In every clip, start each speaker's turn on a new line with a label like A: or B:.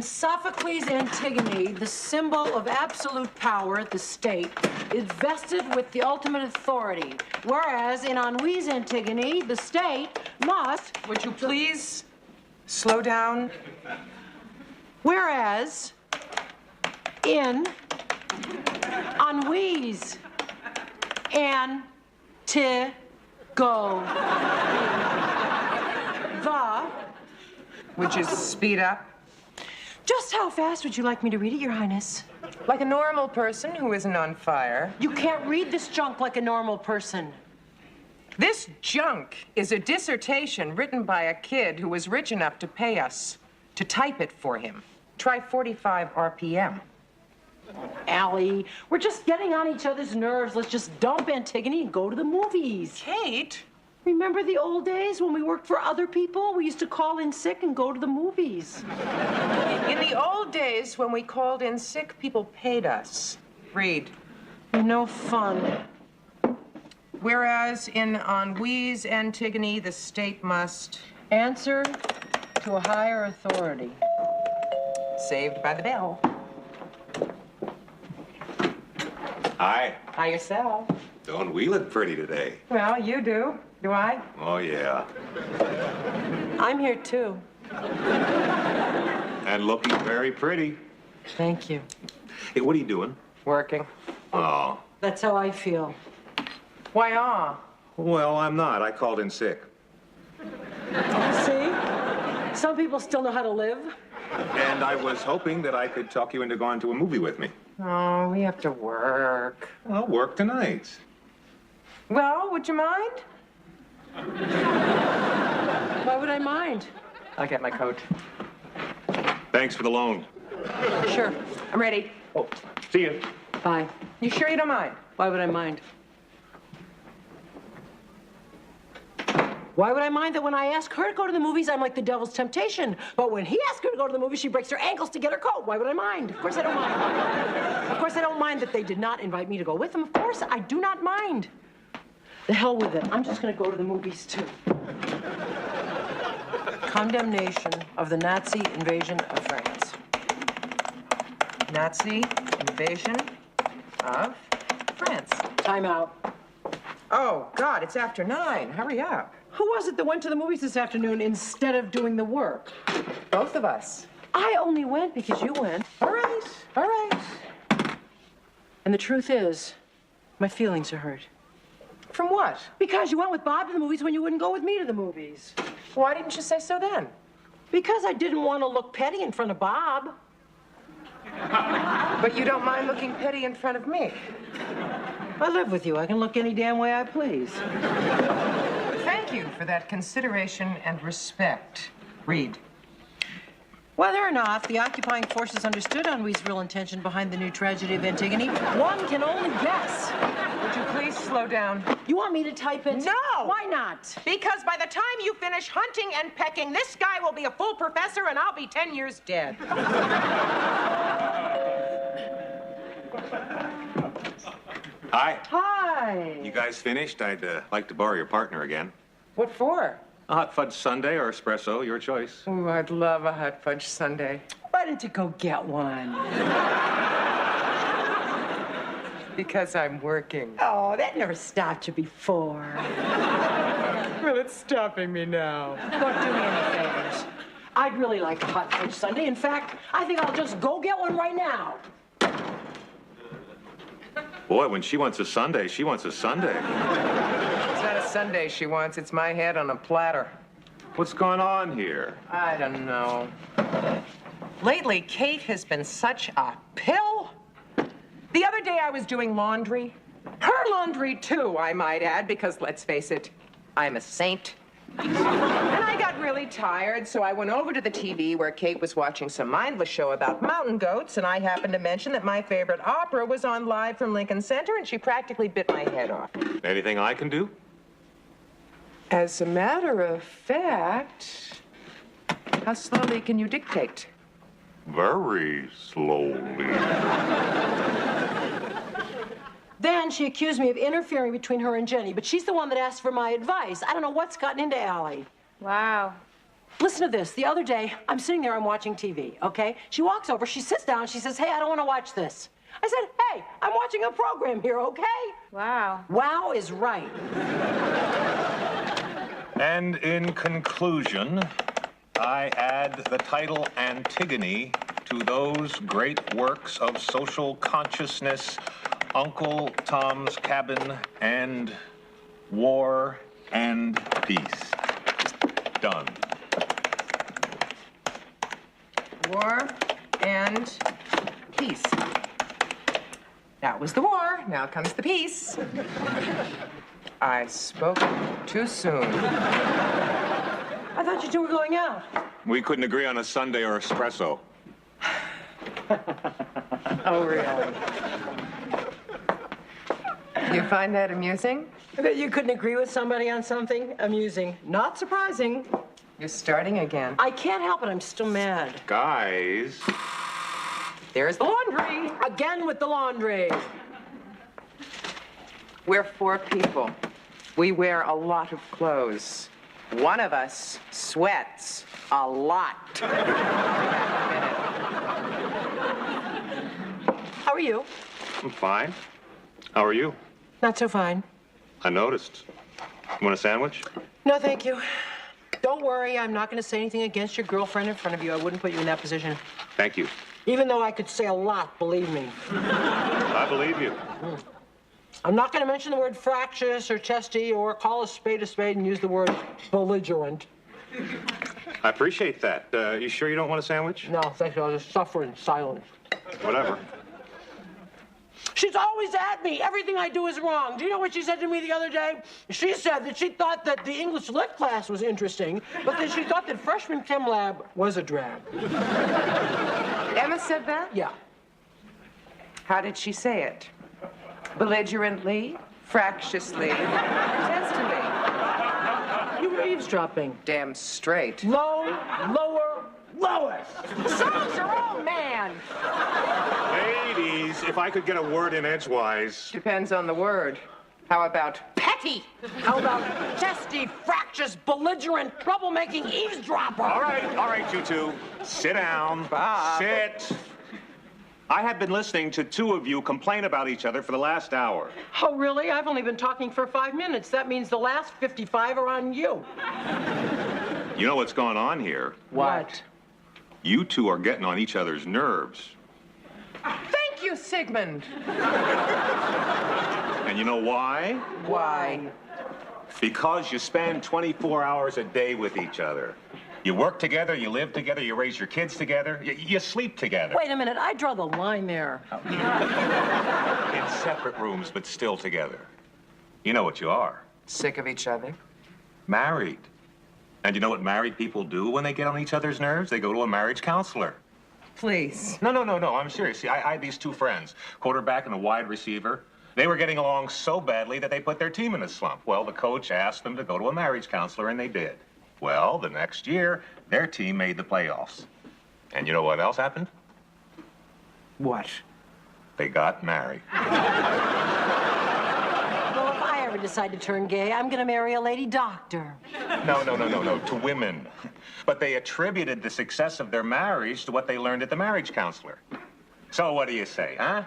A: In Sophocles' Antigone, the symbol of absolute power, the state, is vested with the ultimate authority. Whereas in Henri's Antigone, the state must...
B: Would you please slow down?
A: Whereas in Henri's Antigone, the...
B: Would you speed up?
A: Just how fast would you like me to read it, Your Highness?
B: Like a normal person who isn't on fire.
A: You can't read this junk like a normal person.
B: This junk is a dissertation written by a kid who was rich enough to pay us to type it for him. Try 45 RPM.
A: Allie, we're just getting on each other's nerves. Let's just dump Antigone and go to the movies.
B: Kate?
A: Remember the old days when we worked for other people? We used to call in sick and go to the movies.
B: In the old days, when we called in sick, people paid us. Read.
A: You're no fun.
B: Whereas in Henri's Antigone, the state must...
A: Answer to a higher authority.
B: Saved by the bell.
C: Hi.
B: Hi yourself.
C: Don't we look pretty today?
B: Well, you do. Do I?
C: Oh, yeah.
A: I'm here, too.
C: And looking very pretty.
A: Thank you.
C: Hey, what are you doing?
B: Working.
C: Oh.
A: That's how I feel.
B: Why,
C: Well, I'm not. I called in sick.
A: See? Some people still know how to live.
C: And I was hoping that I could talk you into going to a movie with me.
B: Oh, we have to work.
C: I'll work tonight.
B: Well, would you mind?
A: Why would I mind?
B: I'll get my coat.
C: Thanks for the loan.
A: Sure.
B: I'm ready.
C: Oh, see you.
A: Bye.
B: You sure you don't mind?
A: Why would I mind? Why would I mind that when I ask her to go to the movies, I'm like the devil's temptation? But when he asks her to go to the movies, she breaks her ankles to get her coat. Why would I mind? Of course I don't mind. Of course I don't mind that they did not invite me to go with them. Of course I do not mind. The hell with it. I'm just going to go to the movies, too. Condemnation of the Nazi invasion of France.
B: Nazi invasion of France.
A: Time out.
B: Oh, God, it's after 9. Hurry up.
A: Who was it that went to the movies this afternoon instead of doing the work?
B: Both of us.
A: I only went because you went.
B: All right, all right.
A: And the truth is, my feelings are hurt.
B: From what?
A: Because you went with Bob to the movies when you wouldn't go with me to the movies.
B: Why didn't you say so then?
A: Because I didn't want to look petty in front of Bob.
B: But you don't mind looking petty in front of me.
A: I live with you. I can look any damn way I please.
B: Thank you for that consideration and respect. Read.
A: Whether or not the occupying forces understood Henri's real intention behind the new tragedy of Antigone, one can only guess.
B: Would you please slow down?
A: You want me to type it?
B: No!
A: Why not?
B: Because by the time you finish hunting and pecking, this guy will be a full professor and I'll be 10 years dead.
C: Hi.
A: Hi.
C: You guys finished? I'd like to borrow your partner again.
B: What for?
C: A hot fudge sundae or espresso, your choice.
B: Oh, I'd love a hot fudge sundae.
A: Why didn't you go get one?
B: Because I'm working.
A: Oh, that never stopped you before.
B: Well, it's stopping me now.
A: Don't do me any favors. I'd really like a hot fudge sundae. In fact, I think I'll just go get one right now.
C: Boy, when she wants a sundae, she wants a sundae.
B: It's not a sundae she wants. It's my head on a platter.
C: What's going on here?
B: I don't know. Lately, Kate has been such a pill. The other day I was doing laundry. Her laundry, too, I might add, because let's face it, I'm a saint. And I got really tired, so I went over to the TV where Kate was watching some mindless show about mountain goats, and I happened to mention that my favorite opera was on live from Lincoln Center, and she practically bit my head off.
C: Anything I can do?
B: As a matter of fact, how slowly can you dictate?
C: Very slowly.
A: Then she accused me of interfering between her and Jenny, but she's the one that asked for my advice. I don't know what's gotten into Allie.
D: Wow.
A: Listen to this. The other day, I'm sitting there, I'm watching TV, okay? She walks over, she sits down, she says, hey, I don't want to watch this. I said, hey, I'm watching a program here, okay?
D: Wow.
A: Wow is right.
C: And in conclusion, I add the title Antigone to those great works of social consciousness, Uncle Tom's Cabin and War and Peace. Done.
B: War and peace. That was the war. Now comes the peace. I spoke too soon.
A: I thought you two were going out.
C: We couldn't agree on a sundae or espresso.
B: Oh, really? You find that amusing?
A: I bet you couldn't agree with somebody on something amusing. Not surprising.
B: You're starting again.
A: I can't help it, I'm still mad.
C: Guys.
B: There's the laundry.
A: Again with the laundry.
B: We're 4 people. We wear a lot of clothes. One of us sweats a lot.
A: How are you?
C: I'm fine. How are you?
A: Not so fine.
C: I noticed. You want a sandwich?
A: No, thank you. Don't worry, I'm not going to say anything against your girlfriend in front of you. I wouldn't put you in that position.
C: Thank you.
A: Even though I could say a lot, believe me.
C: I believe you.
A: I'm not going to mention the word fractious or chesty or call a spade and use the word belligerent.
C: I appreciate that. You sure you don't want a sandwich?
A: No, thank you. I'll just suffer in silence.
C: Whatever.
A: She's always at me. Everything I do is wrong. Do you know what she said to me the other day? She said that she thought that the English lit class was interesting, but that she thought that freshman chem lab was a drab.
B: Emma said that?
A: Yeah.
B: How did she say it? Belligerently, fractiously, testily.
A: You were eavesdropping.
B: Damn straight.
A: Low, lower, lowest.
B: Songs are all man.
C: Ladies, if I could get a word in edgewise.
B: Depends on the word. How about petty?
A: How about chesty, fractious, belligerent, troublemaking eavesdropper?
C: All right, you two. Sit down.
B: Bob.
C: Sit. I have been listening to 2 of you complain about each other for the last hour.
A: Oh, really? I've only been talking for 5 minutes. That means the last 55 are on you.
C: You know what's going on here?
B: What?
C: You 2 are getting on each other's nerves.
B: Thank you, Sigmund.
C: And you know why?
B: Why?
C: Because you spend 24 hours a day with each other. You work together, you live together, you raise your kids together, you sleep together.
A: Wait a minute, I draw the line there.
C: In separate rooms, but still together. You know what you are.
B: Sick of each other?
C: Married. And you know what married people do when they get on each other's nerves? They go to a marriage counselor.
B: Please.
C: No, I'm serious. See, I had these 2 friends, quarterback and a wide receiver. They were getting along so badly that they put their team in a slump. Well, the coach asked them to go to a marriage counselor, and they did. Well, the next year, their team made the playoffs. And you know what else happened?
B: What?
C: They got married.
A: Well, if I ever decide to turn gay, I'm gonna marry a lady doctor.
C: No, to women. But they attributed the success of their marriage to what they learned at the marriage counselor. So what do you say, huh?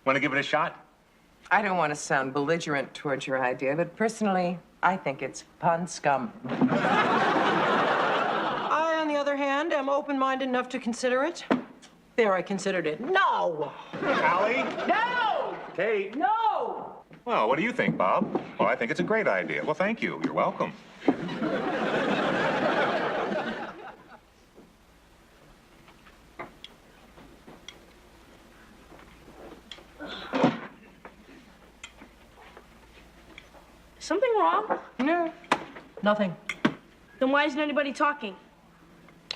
C: Want to give it a shot?
B: I don't want to sound belligerent towards your idea, but personally, I think it's pun scum.
A: I, on the other hand, am open-minded enough to consider it. There, I considered it. No!
C: Allie?
A: No!
C: Kate?
A: No!
C: Well, what do you think, Bob? Well, I think it's a great idea. Well, thank you. You're welcome.
D: Something wrong?
B: No.
A: Nothing.
D: Then why isn't anybody talking?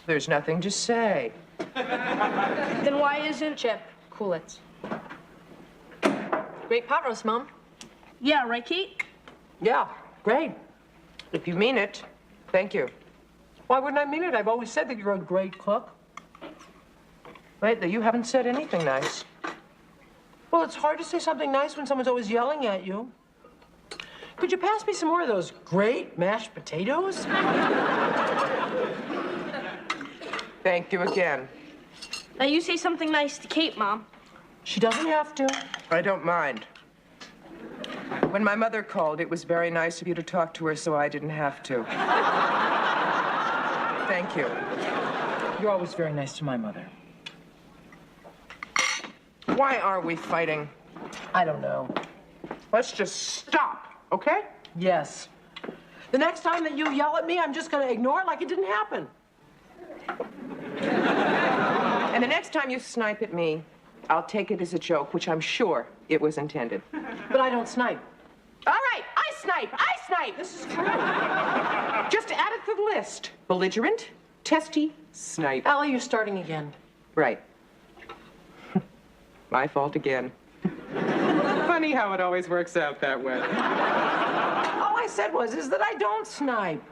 B: There's nothing to say.
D: Then why isn't Chip?
E: Cool it. Great pot roast, Mom.
D: Yeah, right, Kate?
A: Yeah, great.
B: If you mean it, thank you.
A: Why wouldn't I mean it? I've always said that you're a great cook.
B: Lately, you haven't said anything nice.
A: Well, it's hard to say something nice when someone's always yelling at you. Could you pass me some more of those great mashed potatoes?
B: Thank you again.
D: Now you say something nice to Kate, Mom.
A: She doesn't have to.
B: I don't mind. When my mother called, it was very nice of you to talk to her so I didn't have to. Thank you.
A: You're always very nice to my mother.
B: Why are we fighting?
A: I don't know.
B: Let's just stop, okay?
A: Yes. The next time that you yell at me, I'm just going to ignore it like it didn't happen.
B: And the next time you snipe at me, I'll take it as a joke, which I'm sure it was intended.
A: But I don't snipe.
B: All right, I snipe. This is true. Just add it to the list. Belligerent, testy, snipe.
A: Allie, you're starting again.
B: Right. My fault again. Funny how it always works out that way.
A: All I said is that I don't snipe.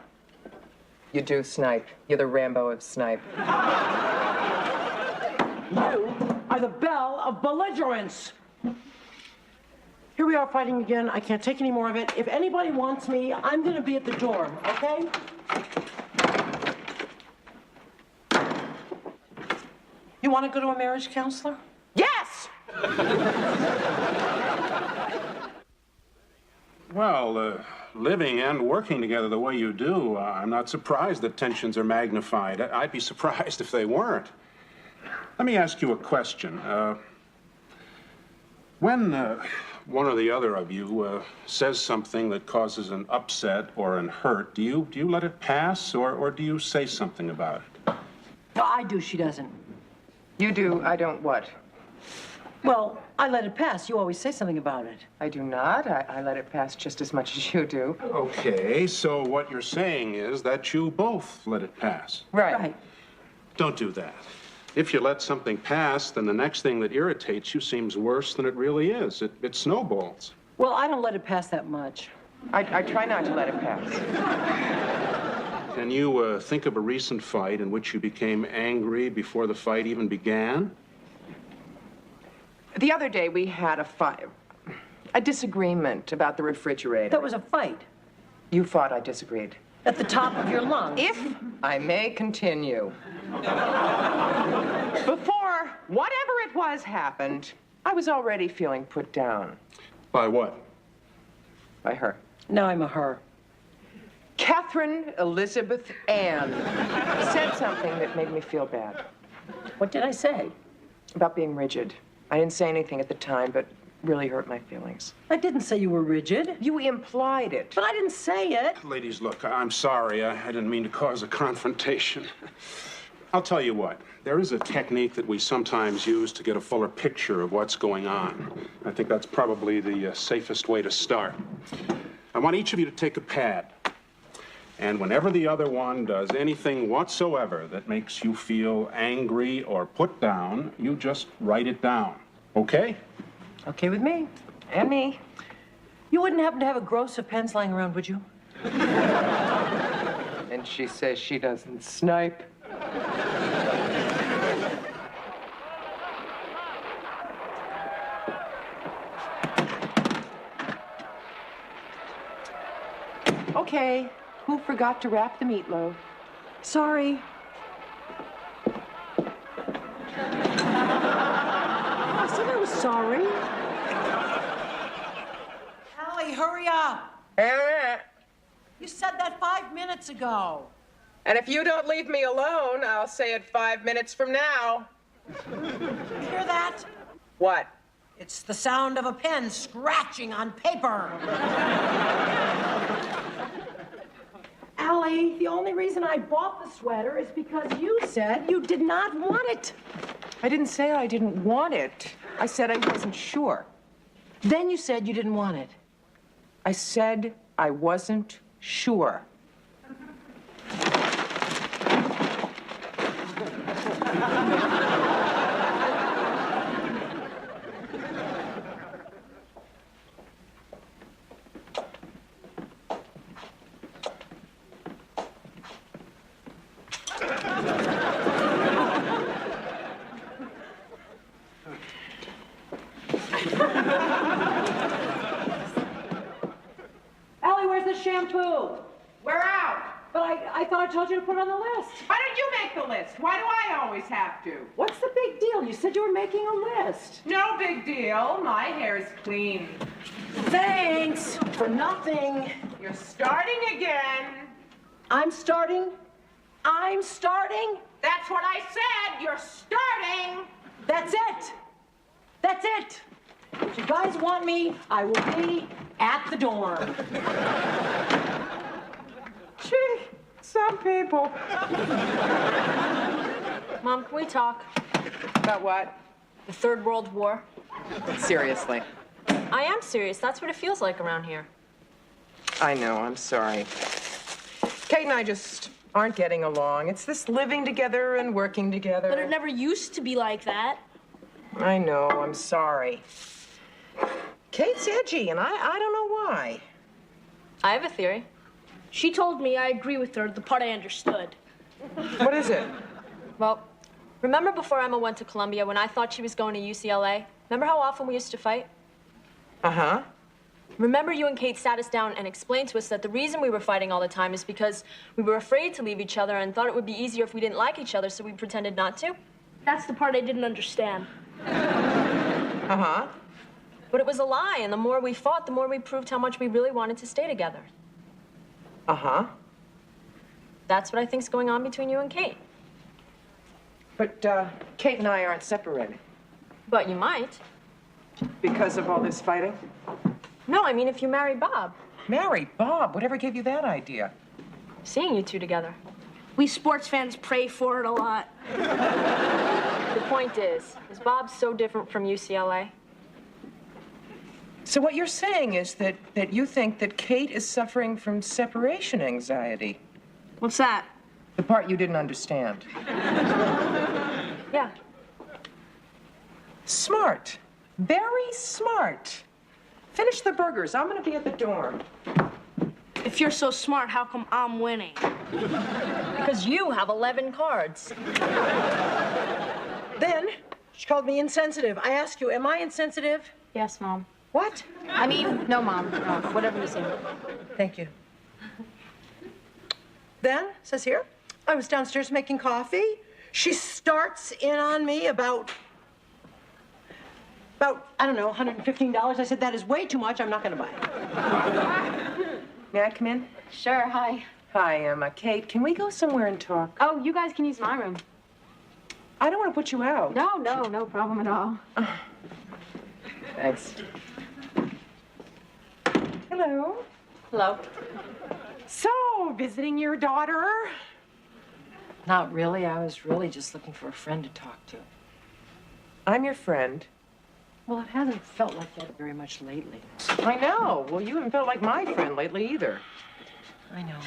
B: You do snipe. You're the Rambo of snipe.
A: You are the belle of belligerence. Here we are fighting again. I can't take any more of it. If anybody wants me, I'm going to be at the door, okay? You want to go to a marriage counselor?
B: Yes!
E: Well, living and working together the way you do, I'm not surprised that tensions are magnified. I'd be surprised if they weren't. Let me ask you a question. When one or the other of you says something that causes an upset or an hurt, do you let it pass, or do you say something about it?
A: No, I do. She doesn't.
B: You do, I don't what?
A: Well, I let it pass. You always say something about it.
B: I do not. I let it pass just as much as you do.
E: Okay, so what you're saying is that you both let it pass.
A: Right.
E: Don't do that. If you let something pass, then the next thing that irritates you seems worse than it really is. It snowballs.
A: Well, I don't let it pass that much.
B: I try not to let it pass.
E: Can you think of a recent fight in which you became angry before the fight even began?
B: The other day, we had a disagreement about the refrigerator.
A: That was a fight.
B: You thought I disagreed.
A: At the top of your lungs.
B: If I may continue. Before whatever it was happened, I was already feeling put down.
E: By what?
B: By her.
A: Now I'm a her.
B: Catherine Elizabeth Ann said something that made me feel bad.
A: What did I say?
B: About being rigid. I didn't say anything at the time, but really hurt my feelings.
A: I didn't say you were rigid.
B: You implied it.
A: But I didn't say it.
E: Ladies, look, I'm sorry. I didn't mean to cause a confrontation. I'll tell you what. There is a technique that we sometimes use to get a fuller picture of what's going on. I think that's probably the safest way to start. I want each of you to take a pad. And whenever the other one does anything whatsoever that makes you feel angry or put down, you just write it down. Okay?
A: Okay with me.
B: And me.
A: You wouldn't happen to have a gross of pens lying around, would you?
B: And she says she doesn't snipe. Okay. Who forgot to wrap the meatloaf?
A: Sorry. I said I was sorry. Allie, hurry up. You said that 5 minutes ago.
B: And if you don't leave me alone, I'll say it 5 minutes from now.
A: You hear that?
B: What?
A: It's the sound of a pen scratching on paper. Allie, the only reason I bought the sweater is because you said you did not want it.
B: I didn't say I didn't want it. I said I wasn't sure.
A: Then you said you didn't want it.
B: I said I wasn't sure.
A: Allie, where's the shampoo?
B: We're out.
A: But I thought I told you to put it on the list.
B: Why don't you make the list? Why do I always have to?
A: What's the big deal? You said you were making a list.
B: No big deal. My hair's clean.
A: Thanks for nothing.
B: You're starting again.
A: I'm starting.
B: That's what I said. You're starting.
A: That's it. That's it. If you guys want me, I will be at the dorm.
B: Gee, some people.
D: Mom, can we talk?
B: About what?
D: The Third World War?
B: Seriously.
D: I am serious. That's what it feels like around here.
B: I know, I'm sorry. Kate and I just aren't getting along. It's this living together and working together.
D: But it never used to be like that.
B: I know, I'm sorry. Kate's edgy, and I don't know why.
D: I have a theory. She told me I agree with her, the part I understood.
B: What is it?
D: Well, remember before Emma went to Columbia when I thought she was going to UCLA? Remember how often we used to fight?
B: Uh-huh.
D: Remember you and Kate sat us down and explained to us that the reason we were fighting all the time is because we were afraid to leave each other and thought it would be easier if we didn't like each other, so we pretended not to? That's the part I didn't understand.
B: Uh-huh.
D: But it was a lie, and the more we fought, the more we proved how much we really wanted to stay together.
B: Uh-huh.
D: That's what I think's going on between you and Kate.
B: But, Kate and I aren't separated.
D: But you might.
B: Because of all this fighting?
D: No, I mean if you marry Bob.
B: Marry Bob? Whatever gave you that idea?
D: Seeing you two together.
F: We sports fans pray for it a lot.
D: The point is Bob so different from UCLA?
B: So what you're saying is that you think that Kate is suffering from separation anxiety.
F: What's that?
B: The part you didn't understand.
D: Yeah.
B: Smart. Very smart. Finish the burgers. I'm gonna be at the dorm.
F: If you're so smart, how come I'm winning?
D: Because you have 11 cards.
A: Then she called me insensitive. I ask you, am I insensitive?
D: Yes, Mom.
A: What?
D: I mean, no, Mom. No, whatever you say.
A: Thank you. Then, says here, I was downstairs making coffee. She starts in on me about, I don't know, $115. I said, that is way too much. I'm not going to buy it.
B: May I come in?
G: Sure, hi.
B: Hi, Emma. Kate, can we go somewhere and talk?
G: Oh, you guys can use my room.
B: I don't want to put you out.
G: No problem at all.
B: Thanks. Hello.
G: Hello.
B: So, visiting your daughter?
A: Not really. I was really just looking for a friend to talk to.
B: I'm your friend.
A: Well, it hasn't felt like that very much lately.
B: I know. Well, you haven't felt like my friend lately either.
A: I know.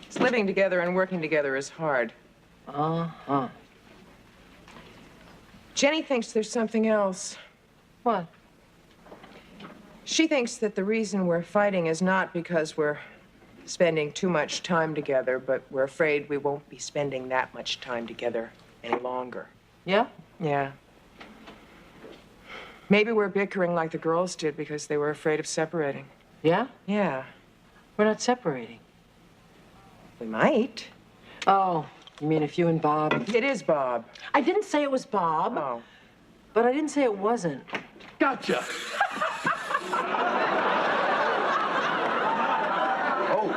B: It's living together and working together is hard.
A: Uh-huh.
B: Jenny thinks there's something else.
A: What?
B: She thinks that the reason we're fighting is not because we're spending too much time together, but we're afraid we won't be spending that much time together any longer.
A: Yeah?
B: Yeah. Maybe we're bickering like the girls did because they were afraid of separating.
A: Yeah?
B: Yeah.
A: We're not separating.
B: We might.
A: Oh, you mean if you and Bob?
B: It is Bob.
A: I didn't say it was Bob,
B: Oh.
A: but I didn't say it wasn't.
E: Gotcha. Oh,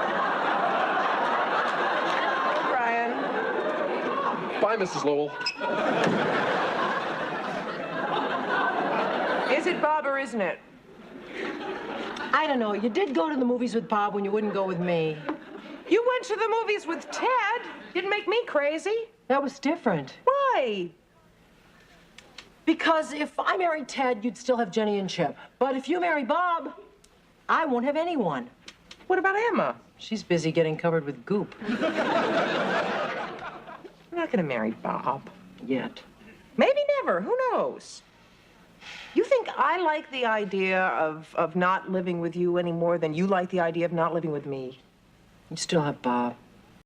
B: Brian.
E: bye, Mrs. Lowell.
B: Is it Bob or isn't it?
A: I don't know. You did go to the movies with Bob when you wouldn't go with me.
B: You went to the movies with Ted. Didn't make me crazy.
A: That was different.
B: Why?
A: Because if I married Ted, you'd still have Jenny and Chip. But if you marry Bob, I won't have anyone.
B: What about Emma?
A: She's busy getting covered with goop.
B: I'm not gonna marry Bob.
A: Yet.
B: Maybe never. Who knows? You think I like the idea of not living with you any more than you like the idea of not living with me?
A: You still have Bob.